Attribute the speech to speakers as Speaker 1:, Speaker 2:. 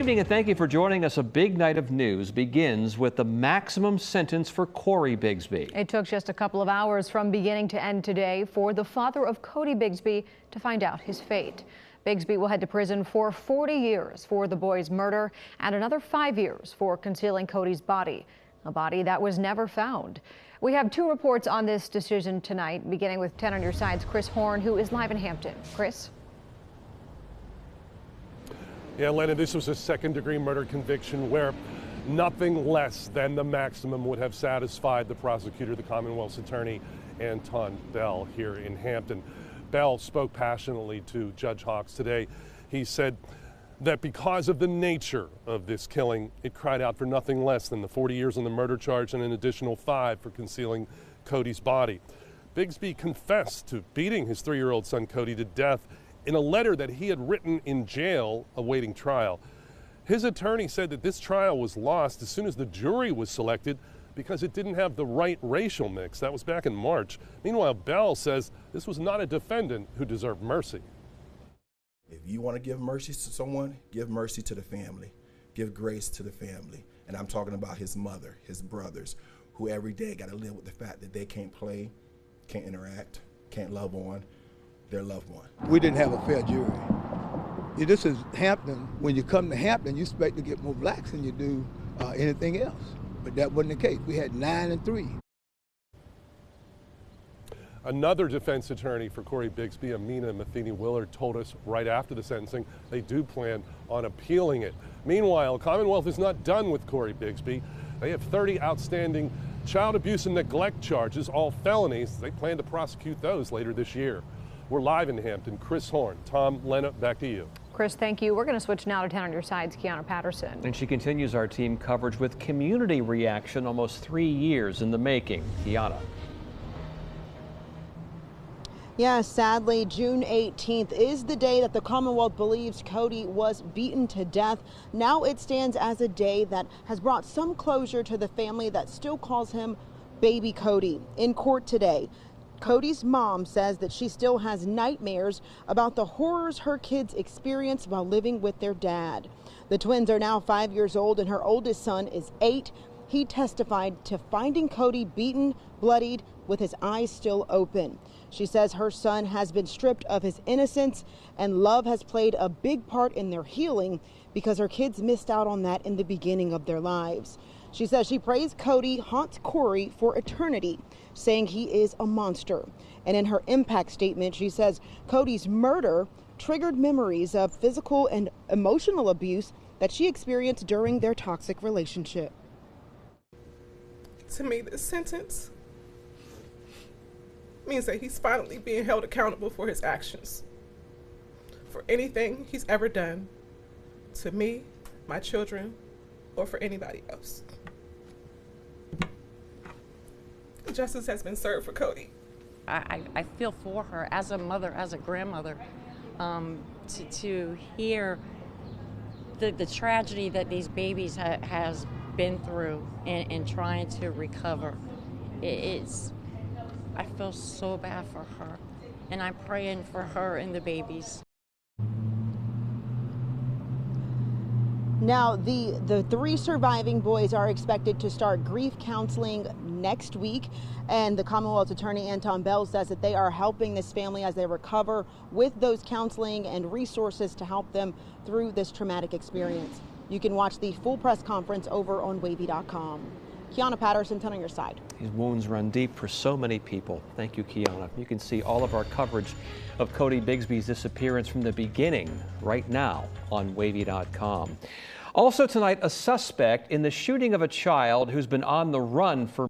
Speaker 1: Good evening and thank you for joining us. A big night of news begins with the maximum sentence for Cory Bigsby.
Speaker 2: It took just a couple of hours from beginning to end today for the father of Codi Bigsby to find out his fate. Bigsby will head to prison for 40 years for the boy's murder and another 5 years for concealing Codi's body, a body that was never found. We have two reports on this decision tonight, beginning with 10 on your side's Chris Horn, who is live in Hampton. Chris?
Speaker 3: Yeah, Lena, this was a second-degree murder conviction where nothing less than the maximum would have satisfied the prosecutor, the Commonwealth's attorney, Anton Bell, here in Hampton. Bell spoke passionately to Judge Hawks today. He said that because of the nature of this killing, it cried out for nothing less than the 40 years on the murder charge and an additional 5 for concealing Codi's body. Bigsby confessed to beating his 3-year-old son Codi to death in a letter that he had written in jail awaiting trial. His attorney said that this trial was lost as soon as the jury was selected because it didn't have the right racial mix. That was back in March. Meanwhile, Bell says this was not a defendant who deserved mercy.
Speaker 4: If you want to give mercy to someone, give mercy to the family. Give grace to the family. And I'm talking about his mother, his brothers, who every day got to live with the fact that they can't play, can't interact, can't love on their loved one.
Speaker 5: We didn't have a fair jury. This is Hampton. When you come to Hampton, you expect to get more blacks than you do anything else. But that wasn't the case. We had 9 and 3.
Speaker 3: Another defense attorney for Cory Bigsby, Amina Matheny Willard, told us right after the sentencing they do plan on appealing it. Meanwhile, Commonwealth is not done with Cory Bigsby. They have 30 outstanding child abuse and neglect charges, all felonies. They plan to prosecute those later this year. We're live in Hampton. Chris Horn, Tom, Lena, back to you.
Speaker 2: Chris, thank you. We're going to switch now to 10 on your side's Kiana Patterson.
Speaker 1: And she continues our team coverage with community reaction almost 3 years in the making. Kiana.
Speaker 6: Yeah, sadly, June 18th is the day that the Commonwealth believes Codi was beaten to death. Now it stands as a day that has brought some closure to the family that still calls him Baby Codi. In court today, Codi's mom says that she still has nightmares about the horrors her kids experienced while living with their dad. The twins are now 5 years old and her oldest son is 8. He testified to finding Codi beaten, bloodied, with his eyes still open. She says her son has been stripped of his innocence and love has played a big part in their healing because her kids missed out on that in the beginning of their lives. She says she prays Codi haunts Cory for eternity, saying he is a monster. And in her impact statement, she says Codi's murder triggered memories of physical and emotional abuse that she experienced during their toxic relationship.
Speaker 7: To me, this sentence means that he's finally being held accountable for his actions, for anything he's ever done to me, my children, or for anybody else. Justice has been served for Codi.
Speaker 8: I feel for her as a mother, as a grandmother, to hear the tragedy that these babies has been through and trying to recover. I feel so bad for her, and I'm praying for her and the babies.
Speaker 6: Now, the 3 surviving boys are expected to start grief counseling next week, and the Commonwealth's attorney Anton Bell says that they are helping this family as they recover with those counseling and resources to help them through this traumatic experience. You can watch the full press conference over on wavy.com. Kiana Patterson, 10 on your side.
Speaker 1: These wounds run deep for so many people. Thank you, Kiana. You can see all of our coverage of Codi Bigsby's disappearance from the beginning right now on wavy.com. Also tonight, a suspect in the shooting of a child who's been on the run for